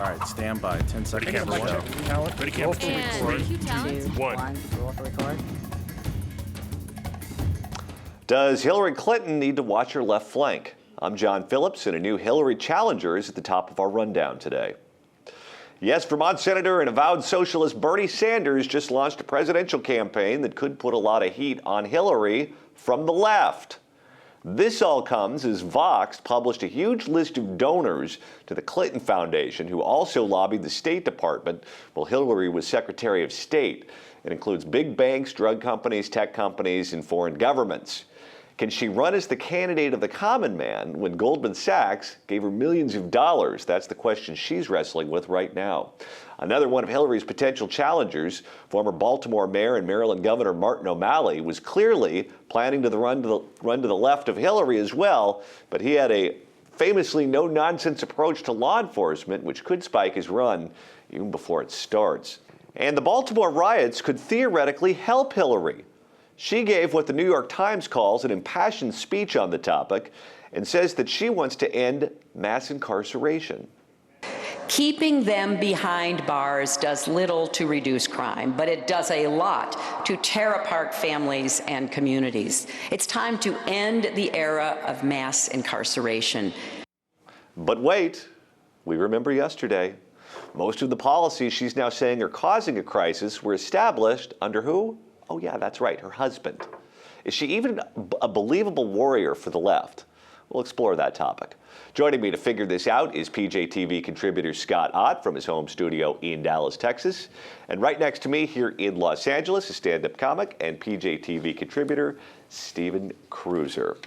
All right, stand by. 10 seconds to Ready, go. Talent. Ready, Roll Cam. for record. 2, 1. 1. Roll for record. Does Hillary Clinton need to watch her left flank? I'm John Phillips, and a new Hillary challenger is at the top of our rundown today. Yes, Vermont Senator and avowed socialist Bernie Sanders just launched a presidential campaign that could put a lot of heat on Hillary from the left. This all comes as Vox published a huge list of donors to the Clinton Foundation who also lobbied the State Department while Hillary was Secretary of State. It includes big banks, drug companies, tech companies, and foreign governments. Can she run as the candidate of the common man when Goldman Sachs gave her millions of dollars? That's the question she's wrestling with right now. Another one of Hillary's potential challengers, former Baltimore Mayor and Maryland Governor Martin O'Malley, was clearly planning to run to the left of Hillary as well, but he had a famously no-nonsense approach to law enforcement, which could spike his run even before it starts. And the Baltimore riots could theoretically help Hillary. She gave what the New York Times calls an impassioned speech on the topic and says that she wants to end mass incarceration. Keeping them behind bars does little to reduce crime, but it does a lot to tear apart families and communities. It's time to end the era of mass incarceration. But wait, we remember yesterday. Most of the policies she's now saying are causing a crisis were established under who? Oh yeah, that's right, her husband. Is she even a believable warrior for the left? We'll explore that topic. Joining me to figure this out is PJTV contributor Scott Ott from his home studio in Dallas, Texas. And right next to me here in Los Angeles is stand-up comic and PJTV contributor Stephen Cruiser.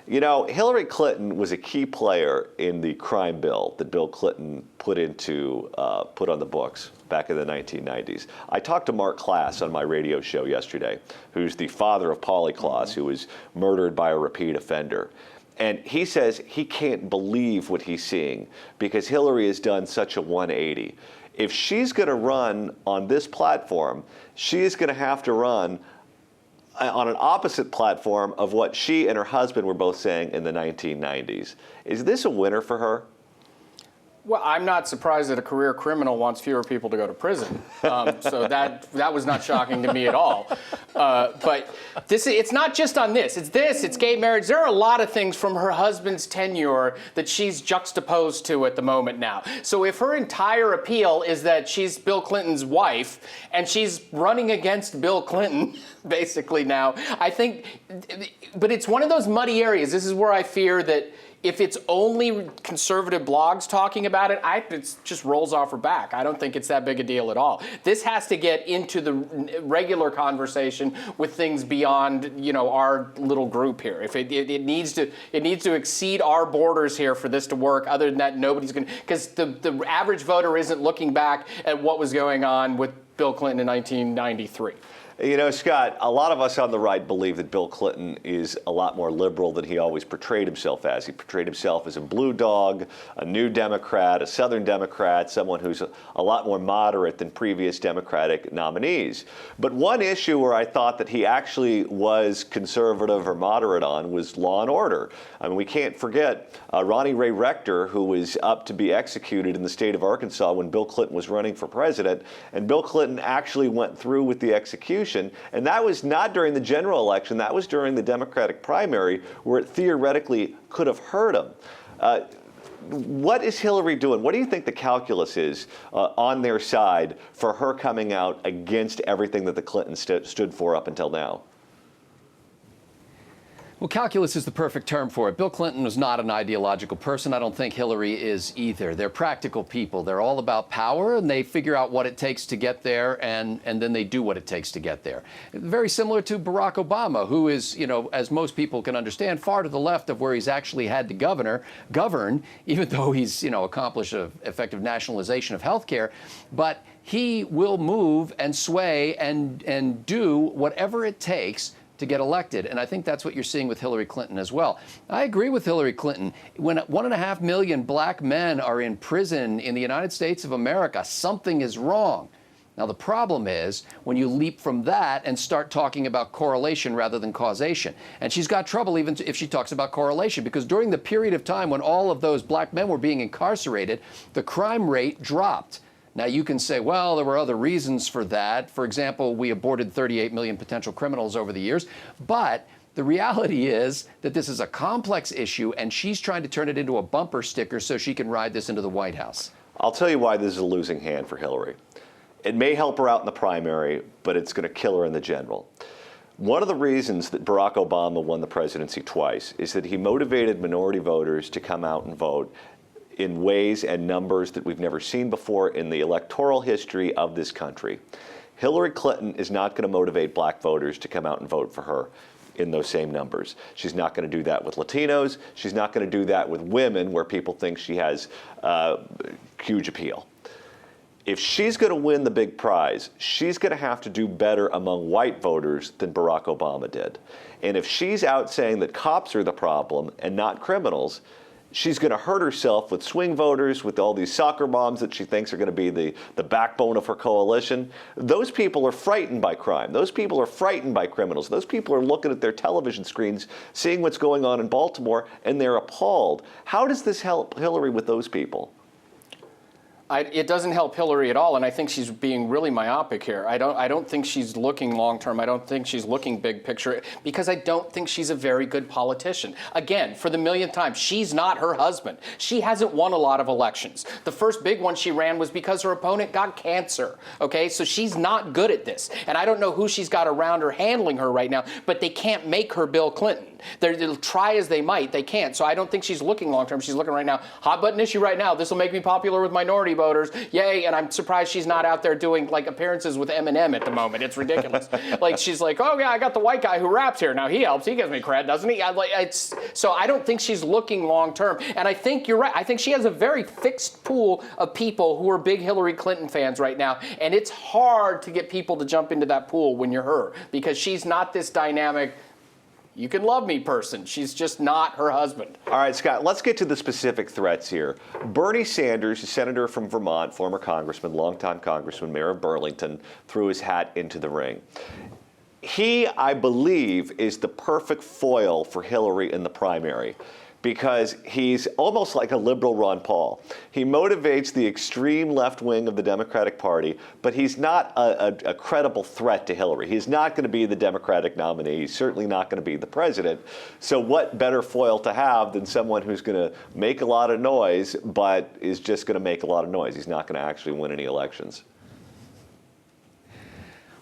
You know, Hillary Clinton was a key player in the crime bill that Bill Clinton put on the books back in the 1990s. I talked to Mark Klass on my radio show yesterday, who's the father of Polly Klaas, who was murdered by a repeat offender. And he says he can't believe what he's seeing because Hillary has done such a 180. If she's going to run on this platform, she's going to have to run on an opposite platform of what she and her husband were both saying in the 1990s. Is this a winner for her? Well, I'm not surprised that a career criminal wants fewer people to go to prison. So that was not shocking to me at all. But it's not just on this. It's gay marriage. There are a lot of things from her husband's tenure that she's juxtaposed to at the moment now. So if her entire appeal is that she's Bill Clinton's wife and she's running against Bill Clinton, basically now, I think, but it's one of those muddy areas. This is where I fear that if it's only conservative blogs talking about it, it just rolls off her back. I don't think it's that big a deal at all. This has to get into the regular conversation with things beyond, our little group here. If it needs to exceed our borders here for this to work. Other than that, nobody's going to, because the average voter isn't looking back at what was going on with Bill Clinton in 1993. You know, Scott, a lot of us on the right believe that Bill Clinton is a lot more liberal than he always portrayed himself as. He portrayed himself as a blue dog, a new Democrat, a Southern Democrat, someone who's a lot more moderate than previous Democratic nominees. But one issue where I thought that he actually was conservative or moderate on was law and order. I mean, we can't forget Ronnie Ray Rector, who was up to be executed in the state of Arkansas when Bill Clinton was running for president, and Bill Clinton actually went through with the execution. And that was not during the general election. That was during the Democratic primary, where it theoretically could have hurt him. What is Hillary doing? What do you think the calculus is on their side for her coming out against everything that the Clintons stood for up until now? Well, calculus is the perfect term for it. Bill Clinton was not an ideological person. I don't think Hillary is either. They're practical people. They're all about power, and they figure out what it takes to get there, and then they do what it takes to get there. Very similar to Barack Obama, who is, as most people can understand, far to the left of where he's actually had to govern, even though he's, accomplished an effective nationalization of health care. But he will move and sway and do whatever it takes to get elected. And I think that's what you're seeing with Hillary Clinton as well. I agree with Hillary Clinton. When 1.5 million black men are in prison in the United States of America, something is wrong. Now, the problem is when you leap from that and start talking about correlation rather than causation. And she's got trouble even if she talks about correlation, because during the period of time when all of those black men were being incarcerated, the crime rate dropped. Now, you can say, well, there were other reasons for that. For example, we aborted 38 million potential criminals over the years. But the reality is that this is a complex issue, and she's trying to turn it into a bumper sticker so she can ride this into the White House. I'll tell you why this is a losing hand for Hillary. It may help her out in the primary, but it's going to kill her in the general. One of the reasons that Barack Obama won the presidency twice is that he motivated minority voters to come out and vote in ways and numbers that we've never seen before in the electoral history of this country. Hillary Clinton is not going to motivate black voters to come out and vote for her in those same numbers. She's not going to do that with Latinos. She's not going to do that with women, where people think she has huge appeal. If she's going to win the big prize, she's going to have to do better among white voters than Barack Obama did. And if she's out saying that cops are the problem and not criminals, she's going to hurt herself with swing voters, with all these soccer moms that she thinks are going to be the backbone of her coalition. Those people are frightened by crime. Those people are frightened by criminals. Those people are looking at their television screens, seeing what's going on in Baltimore, and they're appalled. How does this help Hillary with those people? It doesn't help Hillary at all, and I think she's being really myopic here. I don't think she's looking long term. I don't think she's looking big picture, because I don't think she's a very good politician. Again, for the millionth time, she's not her husband. She hasn't won a lot of elections. The first big one she ran was because her opponent got cancer. Okay, so she's not good at this, and I don't know who she's got around her handling her right now, but they can't make her Bill Clinton. They'll try as they might, they can't. So I don't think she's looking long term. She's looking right now, hot button issue right now. This will make me popular with minority voters. Yay. And I'm surprised she's not out there doing like appearances with Eminem at the moment. It's ridiculous. Like she's like, oh yeah, I got the white guy who raps here. Now he helps. He gives me cred, doesn't he? So I don't think she's looking long term. And I think you're right. I think she has a very fixed pool of people who are big Hillary Clinton fans right now. And it's hard to get people to jump into that pool when you're her, because she's not this dynamic, you can love me person. She's just not her husband. All right, Scott, let's get to the specific threats here. Bernie Sanders, a senator from Vermont, former congressman, longtime congressman, mayor of Burlington, threw his hat into the ring. He, I believe, is the perfect foil for Hillary in the primary, because he's almost like a liberal Ron Paul. He motivates the extreme left wing of the Democratic Party, but he's not a credible threat to Hillary. He's not going to be the Democratic nominee. He's certainly not going to be the president. So what better foil to have than someone who's going to make a lot of noise, but is just going to make a lot of noise? He's not going to actually win any elections.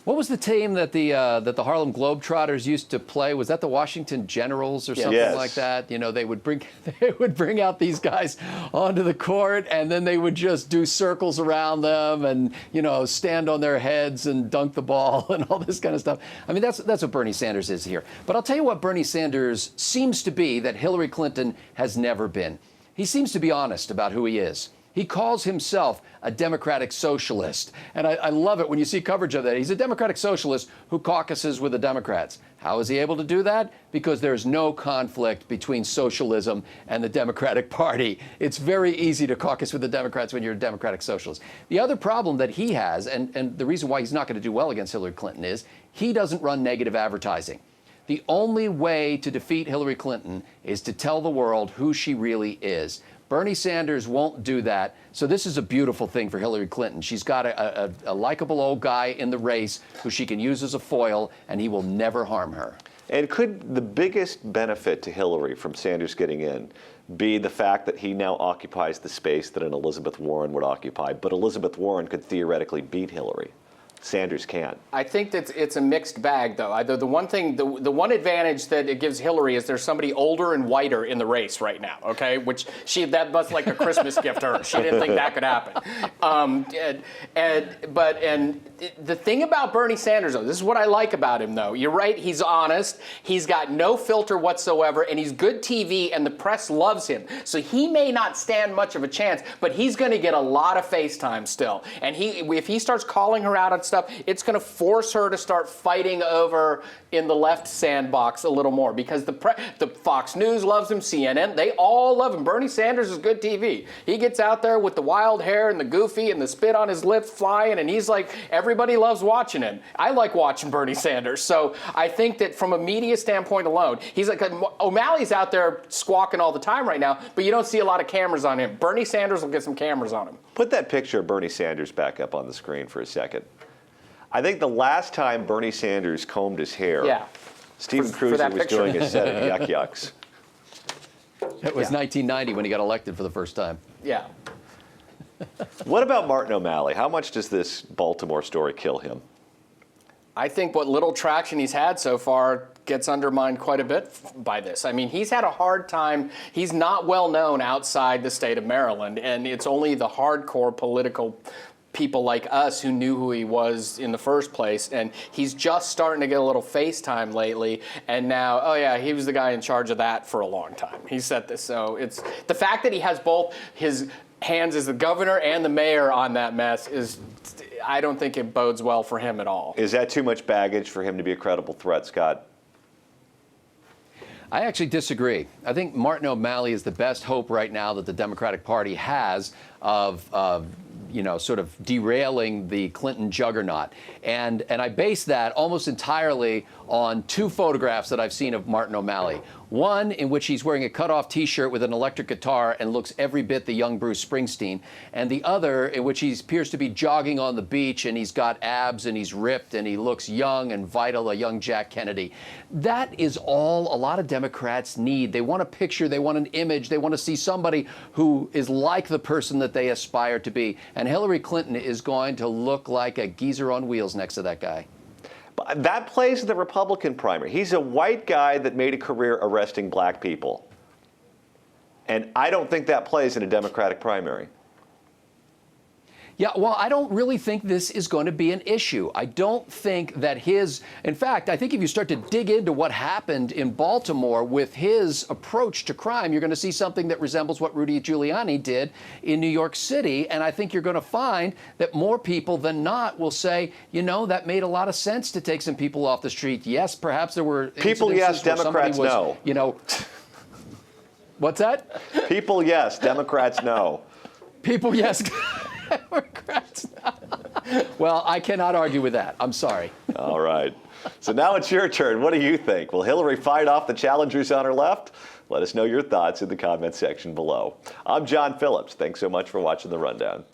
What was the team that the Harlem Globetrotters used to play? Was that the Washington Generals or something Yes. like that? You know, they would bring out these guys onto the court, and then they would just do circles around them, and you know, stand on their heads and dunk the ball and all this kind of stuff. I mean, that's what Bernie Sanders is here. But I'll tell you what Bernie Sanders seems to be that Hillary Clinton has never been. He seems to be honest about who he is. He calls himself a democratic socialist. And I love it when you see coverage of that. He's a democratic socialist who caucuses with the Democrats. How is he able to do that? Because there's no conflict between socialism and the Democratic Party. It's very easy to caucus with the Democrats when you're a democratic socialist. The other problem that he has, and the reason why he's not going to do well against Hillary Clinton, is he doesn't run negative advertising. The only way to defeat Hillary Clinton is to tell the world who she really is. Bernie Sanders won't do that, so this is a beautiful thing for Hillary Clinton. She's got a likable old guy in the race who she can use as a foil, and he will never harm her. And could the biggest benefit to Hillary from Sanders getting in be the fact that he now occupies the space that an Elizabeth Warren would occupy, but Elizabeth Warren could theoretically beat Hillary? Sanders can't. I think that it's a mixed bag, though. The one thing, the one advantage that it gives Hillary is there's somebody older and whiter in the race right now. Okay, which that must like a Christmas gift to her. She didn't think that could happen. And the thing about Bernie Sanders, though, this is what I like about him, though. You're right. He's honest. He's got no filter whatsoever, and he's good TV, and the press loves him. So he may not stand much of a chance, but he's going to get a lot of face time still. And if he starts calling her out on stuff, it's going to force her to start fighting over in the left sandbox a little more, because the Fox News loves him, CNN, they all love him. Bernie Sanders is good TV. He gets out there with the wild hair and the goofy and the spit on his lips flying, and he's like, everybody loves watching him. I like watching Bernie Sanders. So I think that from a media standpoint alone, he's like, O'Malley's out there squawking all the time right now, but you don't see a lot of cameras on him. Bernie Sanders will get some cameras on him. Put that picture of Bernie Sanders back up on the screen for a second. I think the last time Bernie Sanders combed his hair, Stephen Cruiser was doing a set of Yuck Yucks. It was 1990 when he got elected for the first time. Yeah. What about Martin O'Malley? How much does this Baltimore story kill him? I think what little traction he's had so far gets undermined quite a bit by this. I mean, he's had a hard time. He's not well known outside the state of Maryland, and it's only the hardcore political people like us who knew who he was in the first place, and he's just starting to get a little face time lately, and now, oh yeah, he was the guy in charge of that for a long time. He said this, so it's the fact that he has both his hands as the governor and the mayor on that mess is, I don't think it bodes well for him at all. Is that too much baggage for him to be a credible threat, Scott? I actually disagree. I think Martin O'Malley is the best hope right now that the Democratic Party has of sort of derailing the Clinton juggernaut. And I base that almost entirely on two photographs that I've seen of Martin O'Malley. One in which he's wearing a cutoff T-shirt with an electric guitar and looks every bit the young Bruce Springsteen, and the other in which he appears to be jogging on the beach, and he's got abs and he's ripped and he looks young and vital, a young Jack Kennedy. That is all a lot of Democrats need. They want a picture, they want an image, they want to see somebody who is like the person that they aspire to be. And Hillary Clinton is going to look like a geezer on wheels next to that guy. That plays in the Republican primary. He's a white guy that made a career arresting black people. And I don't think that plays in a Democratic primary. Yeah, well, I don't really think this is going to be an issue. I don't think that in fact, I think if you start to dig into what happened in Baltimore with his approach to crime, you're going to see something that resembles what Rudy Giuliani did in New York City. And I think you're going to find that more people than not will say, that made a lot of sense to take some people off the street. Yes, perhaps there were people, yes, Democrats, no. What's that? People, yes, Democrats, no. People, yes. Democrats. Well, I cannot argue with that. I'm sorry. All right. So now it's your turn. What do you think? Will Hillary fight off the challengers on her left? Let us know your thoughts in the comment section below. I'm John Phillips. Thanks so much for watching The Rundown.